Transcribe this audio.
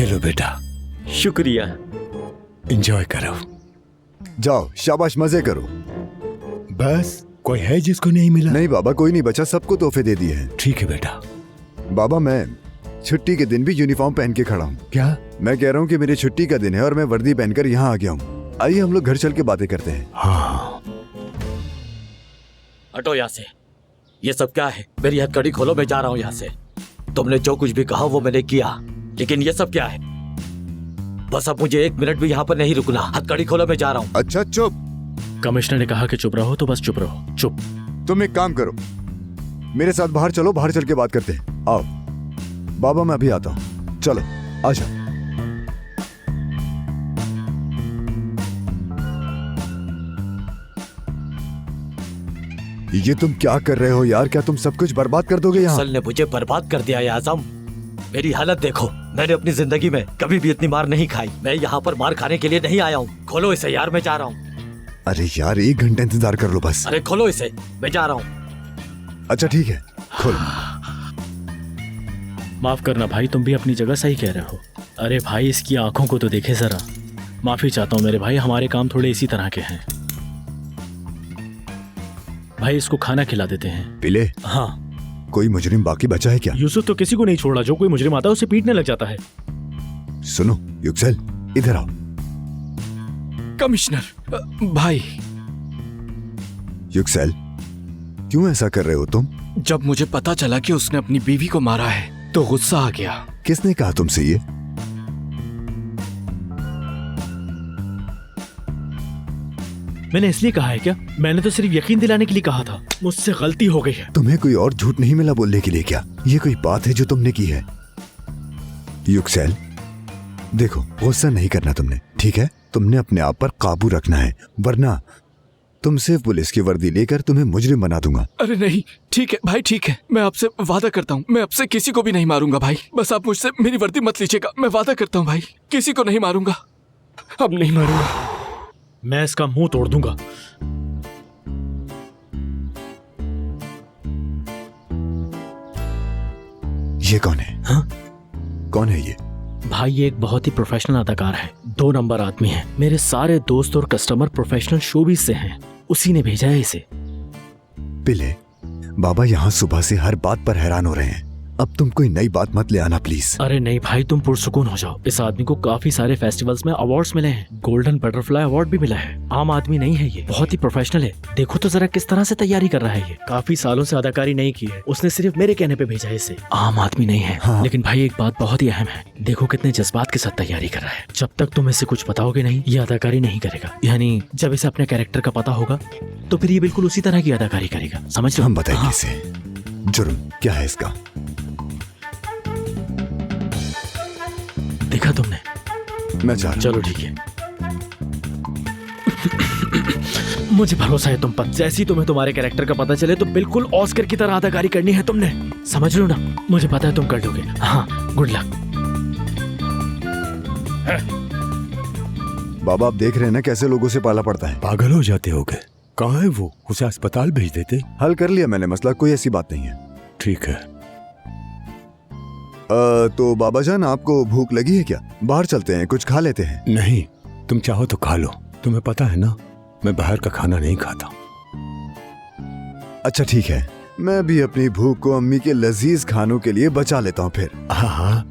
ये लो बेटा, शुक्रिया। एंजॉय करो। जाओ, शाबाश, मजे करो। बस कोई है जिसको नहीं मिला? नहीं बाबा, कोई नहीं बचा, सबको तोहफे दे दिए हैं। ठीक है बेटा। बाबा, मैं छुट्टी के दिन भी यूनिफॉर्म पहन के खड़ा हूँ। क्या? मैं कह रहा हूँ कि मेरी छुट्टी का दिन है और मैं वर्दी पहनकर यहाँ आ गया हूँ। आइए हम लोग घर चल के बातें करते हैं। हाँ। हटो यहाँ से। ये सब क्या है? मेरी हथकड़ी खोलो, मैं जा रहा हूँ यहाँ से। तुमने जो कुछ भी कहा वो मैंने किया, लेकिन ये सब क्या है? बस अब मुझे 1 मिनट भी यहाँ पर नहीं रुकना। हथकड़ी खोलो, मैं जा रहा हूँ। अच्छा चुप। कमिश्नर ने कहा कि चुप रहो तो बस चुप रहो। चुप। तुम एक काम करो, मेरे साथ बाहर चलो, बाहर चल के बात करते हैं। आओ। बाबा मैं अभी आता हूँ, चलो आ जाओ। ये तुम क्या कर रहे हो यार? क्या तुम सब कुछ बर्बाद कर दोगे यहाँ? सल ने मुझे बर्बाद कर दिया है आजम। मेरी हालत देखो। मैंने अपनी जिंदगी में कभी भी इतनी मार नहीं खाई। मैं यहाँ पर मार खाने के लिए नहीं आया हूँ। खोलो इसे यार, मैं जा रहा हूँ। अरे यार 1 घंटा इंतजार कर लो बस। अरे खोलो इसे, मैं जा रहा हूँ। अच्छा ठीक है, खोल। माफ करना भाई, तुम भी अपनी जगह सही कह रहे हो। अरे भाई, इसकी आंखों को तो देखे जरा। माफी चाहता हूँ मेरे भाई, हमारे काम थोड़े इसी तरह के हैं। भाई इसको खाना खिला देते हैं। पिले। हाँ। कोई मुजरिम बाकी बचा है क्या? यूसुफ तो किसी को नहीं छोड़ा। जो कोई मुजरिम आता है उसे पीटने लग जाता है। सुनो युक्सेल, इधर आओ। कमिश्नर भाई। युक्सेल, क्यों ऐसा कर रहे हो तुम? जब मुझे पता चला कि उसने अपनी बीवी को मारा है तो गुस्सा आ गया। किसने कहा तुमसे ये? मैंने इसलिए कहा है क्या? मैंने तो सिर्फ यकीन दिलाने के लिए कहा था। मुझसे गलती हो गई है। तुम्हें कोई और झूठ नहीं मिला बोलने के लिए क्या? ये कोई बात है जो तुमने की है? युक्सेल देखो, गुस्सा नहीं करना तुमने, ठीक है? तुमने अपने आप पर काबू रखना है, वरना तुम सिर्फ पुलिस की वर्दी लेकर तुम्हें मुजरिम बना दूंगा। अरे नहीं, ठीक है भाई, ठीक है। मैं आपसे वादा करता हूँ, मैं आपसे किसी को भी नहीं मारूंगा भाई। बस आप मुझसे मेरी वर्दी मत लीजिएगा। मैं वादा करता हूँ भाई, किसी को नहीं मारूंगा। अब नहीं मारूंगा। मैं इसका मुंह तोड़ दूंगा। ये कौन है? हाँ? कौन है ये? भाई ये एक बहुत ही प्रोफेशनल अदाकार है। 2 नंबर आदमी है। मेरे सारे दोस्त और कस्टमर प्रोफेशनल शोबीज से हैं। उसी ने भेजा है इसे। पिले, बाबा यहाँ सुबह से हर बात पर हैरान हो रहे हैं। अब तुम कोई नई बात मत ले आना प्लीज। अरे नहीं भाई, तुम पुरसुकून हो जाओ। इस आदमी को काफी सारे फेस्टिवल्स में अवार्ड्स मिले हैं। गोल्डन बटरफ्लाई अवार्ड भी मिला है। आम आदमी नहीं है ये, बहुत ही प्रोफेशनल है। देखो तो जरा किस तरह से तैयारी कर रहा है ये। काफी सालों से अदाकारी नहीं की है। उसने सिर्फ मेरे कहने पे भेजा है इसे। आम आदमी नहीं है। हाँ। लेकिन भाई एक बात बहुत ही अहम है। देखो कितने जज्बात के साथ तैयारी कर रहा है। जब तक तुम इसे कुछ बताओगे नहीं, ये अदाकारी नहीं करेगा। यानी जब इसे अपने कैरेक्टर का पता होगा तो फिर ये बिल्कुल उसी तरह की अदाकारी करेगा। समझ रहे हो? हम बताएंगे हाँ। इसे। जुर्म क्या है इसका? देखा तुमने? मैं जा रहा हूं। चलो ठीक है। मुझे भरोसा है तुम पर। जैसे ही तुम्हें तुम्हारे कैरेक्टर का पता चले तो बिल्कुल ऑस्कर की तरह अदाकारी करनी है तुमने। समझ लो ना? मुझे पता है तुम कर दोगे। हाँ, गुड लक। बाबा आप देख रहे हैं ना कैसे लोगों से पाला पड़ता है। पागल हो जाते होगे। कहाँ है वो? उसे अस्पताल भेज देते। हल कर लिया मैंने मसला, कोई ऐसी बात नहीं है। ठीक है। तो बाबा जान, आपको भूख लगी है क्या? बाहर चलते हैं, कुछ खा लेते हैं। नहीं, तुम चाहो तो खा लो। तुम्हें पता है ना, मैं बाहर का खाना नहीं खाता। अच्छा ठीक है, मैं भी अपनी भूख को अम्मी के लजीज खानों के लिए बचा लेता हूँ फिर। हाँ हाँ,